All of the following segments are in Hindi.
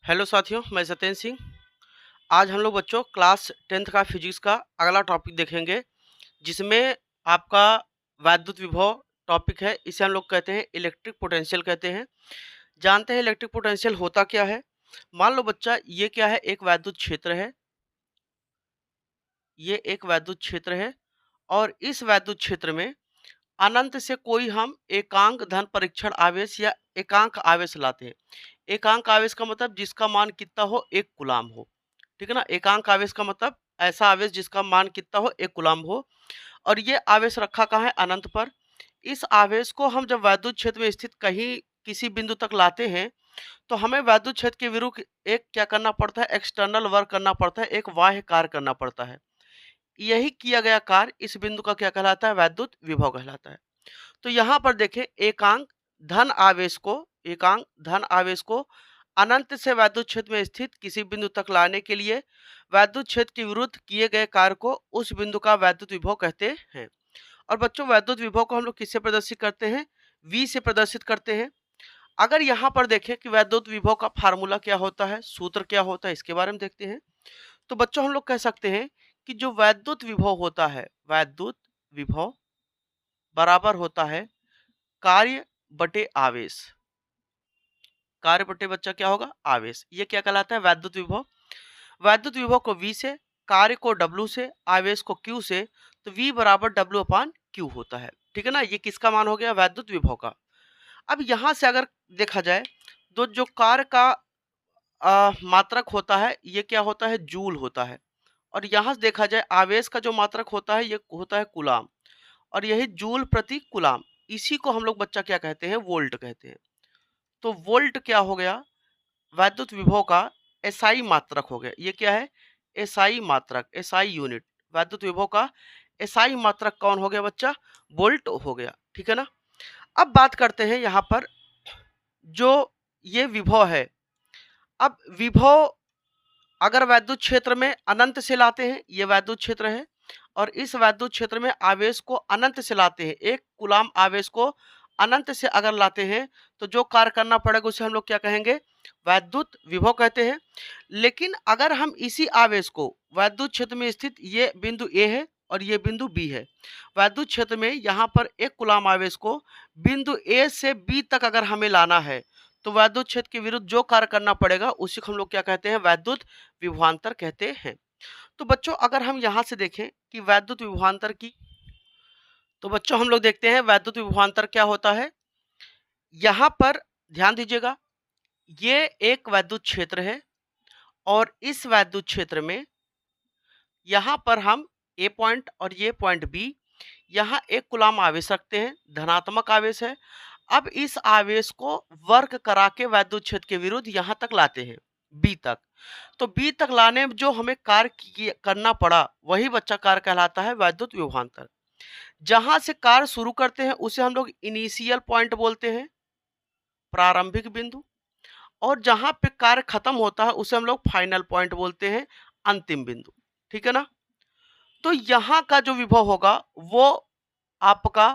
हेलो साथियों, मैं सत्येंद्र सिंह। आज हम लोग बच्चों क्लास 10th का फिजिक्स का अगला टॉपिक देखेंगे, जिसमें आपका वैद्युत विभव टॉपिक है। इसे हम लोग कहते हैं इलेक्ट्रिक पोटेंशियल कहते हैं। जानते हैं इलेक्ट्रिक पोटेंशियल होता क्या है। मान लो बच्चा, ये क्या है, एक वैद्युत क्षेत्र है। ये एक वैद्युत क्षेत्र है और इस वैद्युत क्षेत्र में अनंत से कोई हम एकांक धन परीक्षण आवेश या एकांक आवेश लाते हैं। एकांक आवेश का मतलब जिसका मान कितना हो, 1 कूलाम हो। ठीक है ना। एकांक आवेश का मतलब ऐसा आवेश जिसका मान कितना हो, 1 कूलाम हो। और ये आवेश रखा कहाँ है, अनंत पर। इस आवेश को हम जब वैद्युत क्षेत्र में स्थित कहीं किसी बिंदु तक लाते हैं, तो हमें वैद्युत क्षेत्र के विरुद्ध एक क्या करना पड़ता है, एक्सटर्नल वर्क करना पड़ता है, एक बाह्य कार्य करना पड़ता है। यही किया गया कार्य इस बिंदु का क्या कहलाता है, वैद्युत विभव कहलाता है। तो यहाँ पर देखें, एकांक धन आवेश को अनंत से वैद्युत क्षेत्र में स्थित किसी बिंदु तक लाने के लिए वैद्युत क्षेत्र के विरुद्ध किए गए कार्य को उस बिंदु का वैद्युत विभव कहते हैं। और बच्चों, वैद्युत विभव को हम लोग किससे प्रदर्शित करते हैं, V से प्रदर्शित करते हैं। अगर यहाँ पर देखें कि वैद्युत विभव का फार्मूला क्या होता है, सूत्र क्या होता है, इसके बारे में देखते हैं। तो बच्चों, हम लोग कह सकते हैं कि जो वैद्युत विभव होता है, वैद्युत विभव बराबर होता है कार्य बटे आवेश। कार्य बटे बच्चा क्या होगा, आवेश। ये क्या कहलाता है, वैद्युत विभव। वैद्युत विभव को V से, कार्य को W से, आवेश को Q से, तो V बराबर W अपान Q होता है। ठीक है ना। ये किसका मान हो गया, वैद्युत विभव का। अब यहाँ से अगर देखा जाए तो जो कार्य का मात्रक होता है, ये क्या होता है, जूल होता है। और यहाँ से देखा जाए आवेश का जो मात्रक होता है, ये होता है कूलाम। और यही जूल प्रति कूलाम, इसी को हम लोग बच्चा क्या कहते हैं, वोल्ट कहते हैं। तो वोल्ट क्या हो गया, वैद्युत विभव का एसआई मात्रक हो गया। ये क्या है, एसआई मात्रक, एसआई यूनिट। वैद्युत विभव का एसआई मात्रक कौन हो गया बच्चा, वोल्ट हो गया। ठीक है ना। अब बात करते हैं यहाँ पर जो ये विभव है। अब विभव अगर वैद्युत क्षेत्र में अनंत से लाते हैं, ये वैद्युत क्षेत्र है, और इस वैद्युत क्षेत्र में आवेश को अनंत से लाते हैं, 1 कूलाम आवेश को अनंत से अगर लाते हैं, तो जो कार्य करना पड़ेगा उसे हम लोग क्या कहेंगे, वैद्युत विभव कहते हैं। लेकिन अगर हम इसी आवेश को वैद्युत क्षेत्र में स्थित, ये बिंदु A है और ये बिंदु B है, वैद्युत क्षेत्र में यहाँ पर 1 कूलाम आवेश को बिंदु A से B तक अगर हमें लाना है, तो वैद्युत क्षेत्र के विरुद्ध जो कार्य करना पड़ेगा उसी को हम लोग क्या कहते हैं, वैद्युत विभवांतर कहते हैं। तो बच्चों, अगर हम यहाँ से देखें कि वैद्युत विभवांतर की, तो बच्चों हम लोग देखते हैं वैद्युत विभवांतर क्या होता है। यहाँ पर ध्यान दीजिएगा, ये एक वैद्युत क्षेत्र है और इस वैद्युत क्षेत्र में यहाँ पर हम A पॉइंट और ये पॉइंट B, यहाँ 1 कूलाम आवेश रखते हैं, धनात्मक आवेश है। अब इस आवेश को वर्क करा के वैद्युत क्षेत्र के विरुद्ध यहाँ तक लाते हैं, B तक। तो B तक लाने में जो हमें कार्य करना पड़ा, वही बच्चा कार्य कहलाता है वैद्युत विभवांतर। जहां से कार्य शुरू करते हैं उसे हम लोग इनिशियल पॉइंट बोलते हैं, प्रारंभिक बिंदु। और जहां पे कार्य खत्म होता है उसे हम लोग फाइनल पॉइंट बोलते हैं, अंतिम बिंदु। ठीक है ना। तो यहाँ का जो विभव होगा वो आपका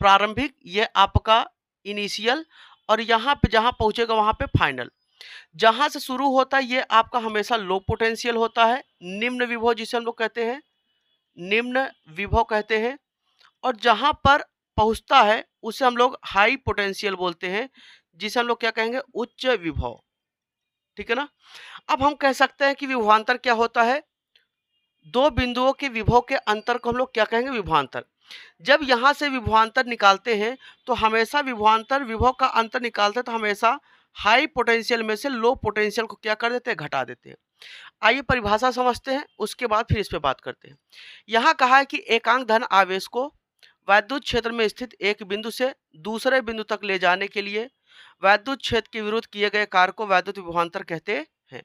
प्रारंभिक, ये आपका इनिशियल, और यहाँ पे जहां पहुंचेगा वहां पे फाइनल। जहां से शुरू होता है ये आपका हमेशा लो पोटेंशियल होता है, निम्न विभव जिसे हम लोग कहते हैं, निम्न विभव कहते हैं। और जहां पर पहुंचता है उसे हम लोग हाई पोटेंशियल बोलते हैं, जिसे हम लोग क्या कहेंगे, उच्च विभव। ठीक है ना। अब हम कह सकते हैं कि विभवांतर क्या होता है, दो बिंदुओं के विभव के अंतर को हम लोग क्या कहेंगे, विभवांतर। जब यहां से विभवांतर निकालते हैं तो हमेशा विभवांतर विभव का अंतर निकालते हैं, तो हमेशा हाई पोटेंशियल में से लो पोटेंशियल को क्या कर देते हैं, घटा देते हैं। आइए परिभाषा समझते हैं, उसके बाद फिर इस पे बात करते हैं। यहाँ कहा है कि एकांक धन आवेश को वैद्युत क्षेत्र में स्थित एक बिंदु से दूसरे बिंदु तक ले जाने के लिए वैद्युत क्षेत्र के विरुद्ध किए गए कार्य को वैद्युत विभवांतर कहते हैं।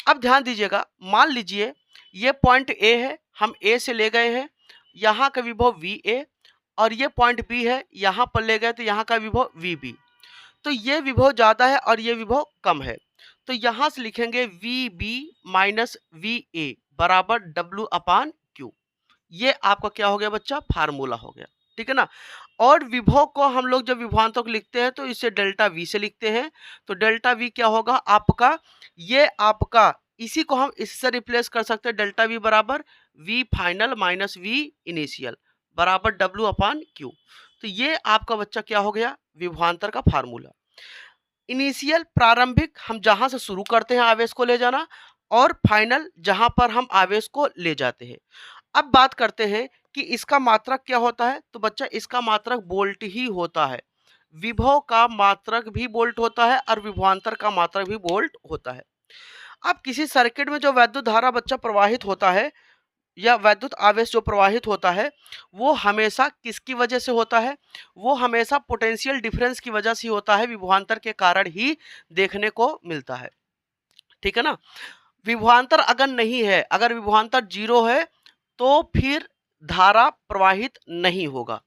अब ध्यान दीजिएगा, मान लीजिए ये पॉइंट A है, हम A से ले गए हैं, यहाँ का विभव VA, और ये पॉइंट B है, यहाँ पर ले गए तो यहाँ का विभव VB। तो ये विभव ज़्यादा है और ये विभव कम है, तो यहाँ से लिखेंगे VB माइनस VA बराबर W अपान Q। ये आपका क्या हो गया बच्चा, फार्मूला हो गया। ठीक है ना। और विभव को हम लोग जब विभवांतर को लिखते हैं तो इसे डेल्टा वी से लिखते हैं। तो डेल्टा वी क्या होगा आपका, ये आपका, इसी को हम इससे रिप्लेस कर सकते हैं, डेल्टा वी बराबर v final minus v initial बराबर डब्ल्यू अपान क्यू। तो ये आपका बच्चा क्या हो गया, विभवांतर का फार्मूला। इनिशियल प्रारंभिक हम जहां से शुरू करते हैं आवेश को ले जाना, और फाइनल जहां पर हम आवेश को ले जाते हैं। अब बात करते हैं कि इसका मात्रक क्या होता है। तो बच्चा इसका मात्रक वोल्ट ही होता है। विभव का मात्रक भी वोल्ट होता है और विभवांतर का मात्रक भी वोल्ट होता है। अब किसी सर्किट में जो वैद्युत धारा बच्चा प्रवाहित होता है या वैद्युत आवेश जो प्रवाहित होता है वो हमेशा किसकी वजह से होता है, वो हमेशा पोटेंशियल डिफरेंस की वजह से होता है, विभवांतर के कारण ही देखने को मिलता है। ठीक है ना। विभवांतर अगर नहीं है, अगर विभवांतर जीरो है तो फिर धारा प्रवाहित नहीं होगा।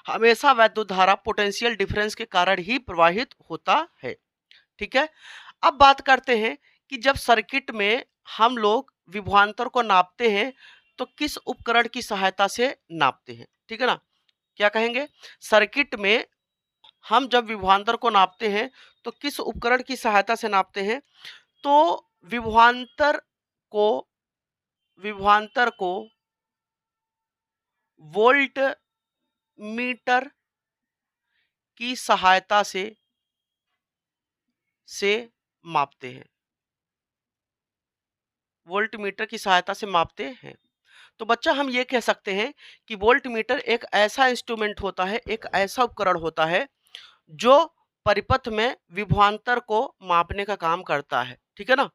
हमेशा वैद्युत धारा पोटेंशियल डिफरेंस के कारण ही प्रवाहित होता है। ठीक है। अब बात करते हैं कि जब सर्किट में हम लोग विभवांतर को नापते हैं तो किस उपकरण की सहायता से नापते हैं। ठीक है ना। क्या कहेंगे, सर्किट में हम जब विभवांतर को नापते हैं तो किस उपकरण की सहायता से नापते हैं। तो विभवांतर को वोल्ट मीटर की सहायता से मापते हैं, वोल्ट मीटर की सहायता से मापते हैं। तो बच्चा हम ये कह सकते हैं कि वोल्ट मीटर एक ऐसा इंस्ट्रूमेंट होता है, एक ऐसा उपकरण होता है जो परिपथ में विभवांतर को मापने का काम करता है। ठीक है ना।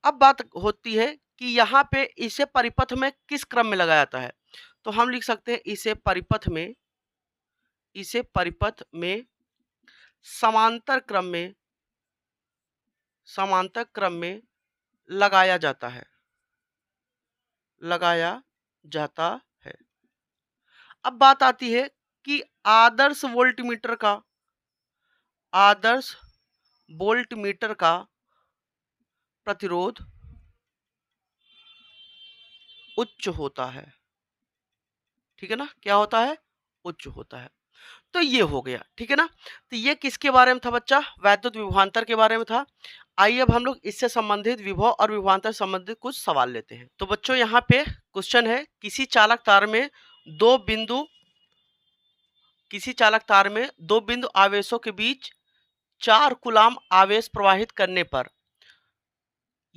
अब बात होती है कि यहाँ पे इसे परिपथ में किस क्रम में लगाया जाता है। तो हम लिख सकते हैं इसे परिपथ में समांतर क्रम में लगाया जाता है। अब बात आती है कि आदर्श वोल्टमीटर का प्रतिरोध उच्च होता है। ठीक है ना, क्या होता है, उच्च होता है। तो ये हो गया। ठीक है ना। तो ये किसके बारे में था बच्चा, वैद्युत विभवांतर के बारे में था। आइए अब हम लोग इससे संबंधित विभव और विभवांतर संबंधित कुछ सवाल लेते हैं। तो बच्चों यहाँ पे क्वेश्चन है, किसी चालक तार में दो बिंदु आवेशों के बीच 4 कूलाम आवेश प्रवाहित करने पर,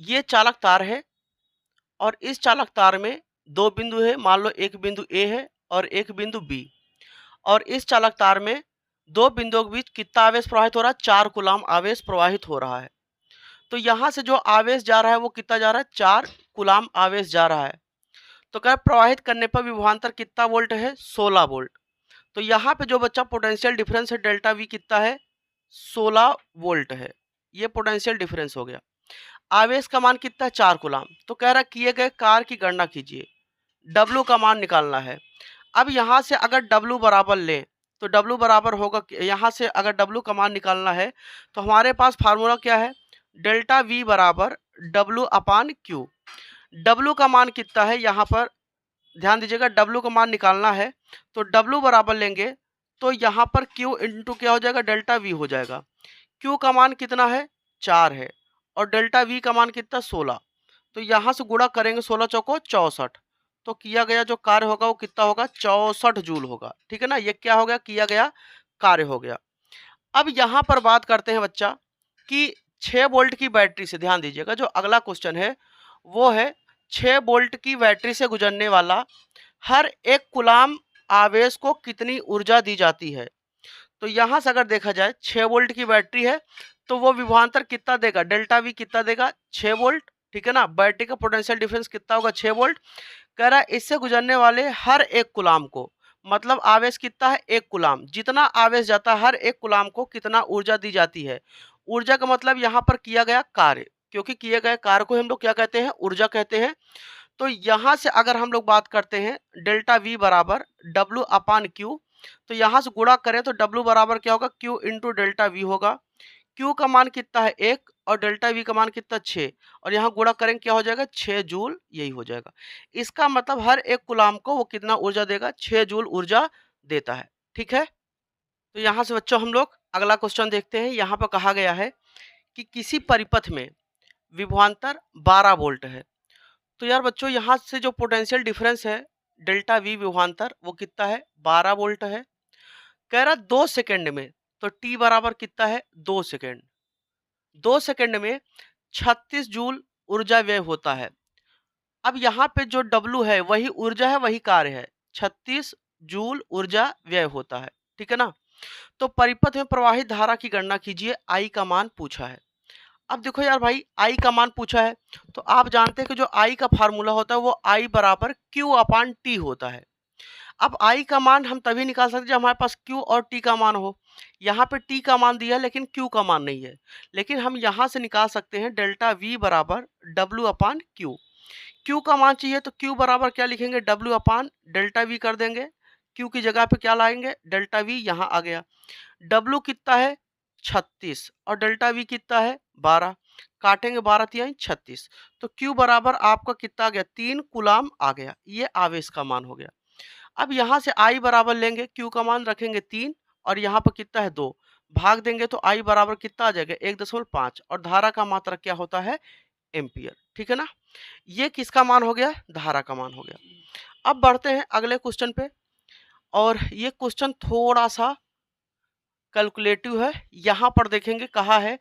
ये चालक तार है और इस चालक तार में 2 बिंदु है, मान लो एक बिंदु ए है और एक बिंदु बी, और इस चालक तार में 2 बिंदुओं के बीच कितना आवेश प्रवाहित हो रहा है, 4 कूलाम आवेश प्रवाहित हो रहा है। तो यहाँ से जो आवेश जा रहा है वो कितना जा रहा है, 4 कूलाम आवेश जा रहा है। तो क्या प्रवाहित करने पर विभवांतर कितना वोल्ट है, 16 वोल्ट। तो यहाँ पे जो बच्चा पोटेंशियल डिफरेंस है डेल्टा वी कितना है, 16 वोल्ट है। ये पोटेंशियल डिफरेंस हो गया। आवेश का मान कितना है, 4 कूलाम। तो कह रहा किए गए कार्य की गणना कीजिए, डब्ल्यू का मान निकालना है। अब यहाँ से अगर डब्ल्यू बराबर लें तो डब्ल्यू बराबर होगा, यहाँ से अगर डब्ल्यू का मान निकालना है तो हमारे पास फार्मूला क्या है, डेल्टा वी बराबर डब्ल्यू अपान क्यू। डब्ल्यू का मान कितना है, यहाँ पर ध्यान दीजिएगा, डब्ल्यू का मान निकालना है तो डब्ल्यू बराबर लेंगे तो यहाँ पर क्यू इंटू क्या हो जाएगा, डेल्टा वी हो जाएगा। क्यू का मान कितना है, 4 है, और डेल्टा वी का मान कितना, 16। तो यहाँ से गुणा करेंगे 16 चौको 64, तो किया गया जो कार्य होगा वो कितना होगा, 64 जूल होगा। ठीक है ना। ये क्या हो गया, किया गया कार्य हो गया। अब यहाँ पर बात करते हैं बच्चा कि 6 वोल्ट की बैटरी से, ध्यान दीजिएगा जो अगला क्वेश्चन है वो है 6 वोल्ट की बैटरी से गुजरने वाला हर एक कूलाम आवेश को कितनी ऊर्जा दी जाती है। तो यहाँ से अगर देखा जाए 6 वोल्ट की बैटरी है तो वो विभवांतर कितना देगा, डेल्टा वी कितना देगा, 6 वोल्ट। ठीक है ना। बैटरी का पोटेंशियल डिफरेंस कितना होगा, 6 वोल्ट। कह रहा है इससे गुजरने वाले हर एक कूलाम को, मतलब आवेश कितना है, 1 कूलाम। जितना आवेश जाता है हर एक कूलाम को कितना ऊर्जा दी जाती है। ऊर्जा का मतलब यहाँ पर किया गया कार्य, क्योंकि किए गए कार्य को हम लोग क्या कहते हैं, ऊर्जा कहते हैं। तो यहाँ से अगर हम लोग बात करते हैं डेल्टा वी बराबर डब्ल्यू अपान क्यू, तो यहाँ से गुणा करें तो डब्ल्यू बराबर क्या होगा, क्यू इंटू डेल्टा वी होगा। क्यू का मान कितना है, 1, और डेल्टा वी का मान कितना, 6, और यहाँ गुणा करेंगे क्या हो जाएगा, 6 जूल, यही हो जाएगा। इसका मतलब हर एक कूलाम को वो कितना ऊर्जा देगा, 6 जूल ऊर्जा देता है। ठीक है। तो यहाँ से बच्चों हम लोग अगला क्वेश्चन देखते हैं। यहाँ पर कहा गया है कि किसी परिपथ में विभवांतर 12 वोल्ट है। तो यार बच्चों यहाँ से जो पोटेंशियल डिफरेंस है डेल्टा वी विभवांतर वो कितना है 12 वोल्ट है। कह रहा 2 सेकंड में, तो टी बराबर कितना है 2 सेकंड। 2 सेकंड में 36 जूल ऊर्जा व्यय होता है। अब यहाँ पे जो W है वही ऊर्जा है, वही कार्य है। 36 जूल ऊर्जा व्यय होता है, ठीक है ना। तो परिपथ में प्रवाहित धारा की गणना कीजिए, I का मान पूछा है। अब देखो यार भाई, I का मान पूछा है तो आप जानते हैं कि जो I का फार्मूला होता है वो I बराबर Q/T होता है। अब I का मान हम तभी निकाल सकते हैं जब हमारे पास Q और T का मान हो। यहाँ पे T का मान दिया है लेकिन Q का मान नहीं है, लेकिन हम यहाँ से निकाल सकते हैं डेल्टा V बराबर W/Q। Q का मान चाहिए तो Q बराबर क्या लिखेंगे, W/डेल्टा V कर देंगे। Q की जगह पे क्या लाएंगे, डेल्टा V यहाँ आ गया। W कितना है 36 और डेल्टा V कितना है 12, काटेंगे 12 तिहाई 36, तो Q बराबर आपका कितना आ गया 3 कूलाम आ गया। ये आवेश का मान हो गया। अब यहाँ से I बराबर लेंगे, Q का मान रखेंगे 3 और यहाँ पर कितना है 2, भाग देंगे तो I बराबर कितना आ जाएगा 1.5 और धारा का मात्रा क्या होता है एम्पियर, ठीक है ना। ये किसका मान हो गया, धारा का मान हो गया। अब बढ़ते हैं अगले क्वेश्चन पे, और ये क्वेश्चन थोड़ा सा कैलकुलेटिव है। यहाँ पर देखेंगे कहा है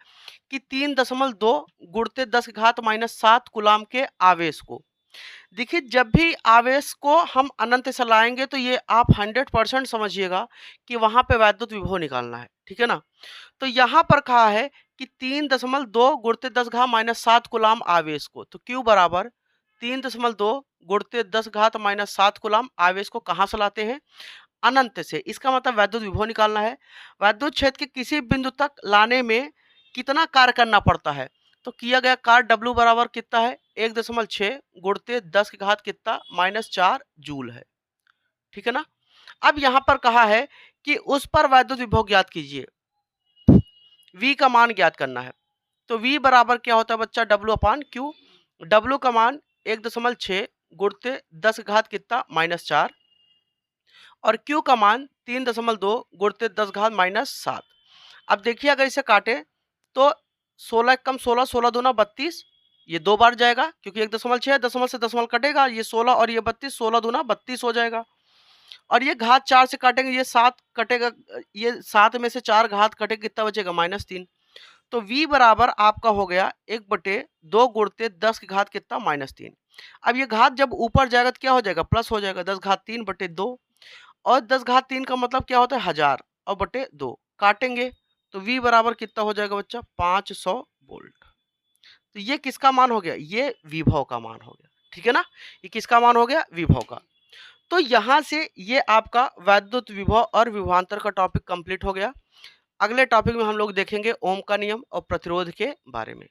कि 3.2 गुणते 10⁻⁷ कूलाम के आवेश को, देखिए जब भी आवेश को हम अनंत से लाएंगे तो ये आप 100% समझिएगा कि वहां पे वैद्युत विभव निकालना है, ठीक है ना। तो यहाँ पर कहा है कि 3.2 गुणते 10⁻⁷ कूलाम आवेश को, तो Q बराबर 3.2 गुणते 10⁻⁷ कूलाम आवेश को कहाँ से लाते हैं, अनंत से। इसका मतलब वैद्युत विभव निकालना है। वैद्युत क्षेत्र के किसी बिंदु तक लाने में कितना कार्य करना पड़ता है, तो किया गया कार्य W बराबर कितना है 1.6 गुणते 10 की घात कितना -4 जूल है, ठीक है ना। अब यहाँ पर कहा है कि उस पर वैद्युत विभव ज्ञात कीजिए, V का मान ज्ञात करना है। तो V बराबर क्या होता है बच्चा W/Q। W का मान 1.6 गुणते 10 की घात कितना -4 और Q का मान 3.2 गुणते 10⁻⁷। अब देखिए अगर इसे काटे तो 16 कम 16, 16 दूना 32, ये 2 बार जाएगा क्योंकि 1.6 दशमलव से दशमलव कटेगा, ये 16 और ये 32, 16 दूना 32 हो जाएगा। और ये घात 4 से काटेंगे, ये 7 कटेगा, ये 7 में से 4 घात कटेगा, कितना बचेगा -3। तो V बराबर आपका हो गया 1/2 गुणते 10 की घात कितना -3। अब ये घात जब ऊपर जाएगा तो क्या हो जाएगा, प्लस हो जाएगा, 10⁻3/2 और 10⁻3 का मतलब क्या होता है 1000 और बटे 2, काटेंगे तो V बराबर कितना हो जाएगा बच्चा 500 वोल्ट। तो ये किसका मान हो गया, ये विभव का मान हो गया, ठीक है ना। ये किसका मान हो गया, विभव का। तो यहाँ से ये आपका वैद्युत विभव और विभवांतर का टॉपिक कंप्लीट हो गया। अगले टॉपिक में हम लोग देखेंगे ओम का नियम और प्रतिरोध के बारे में।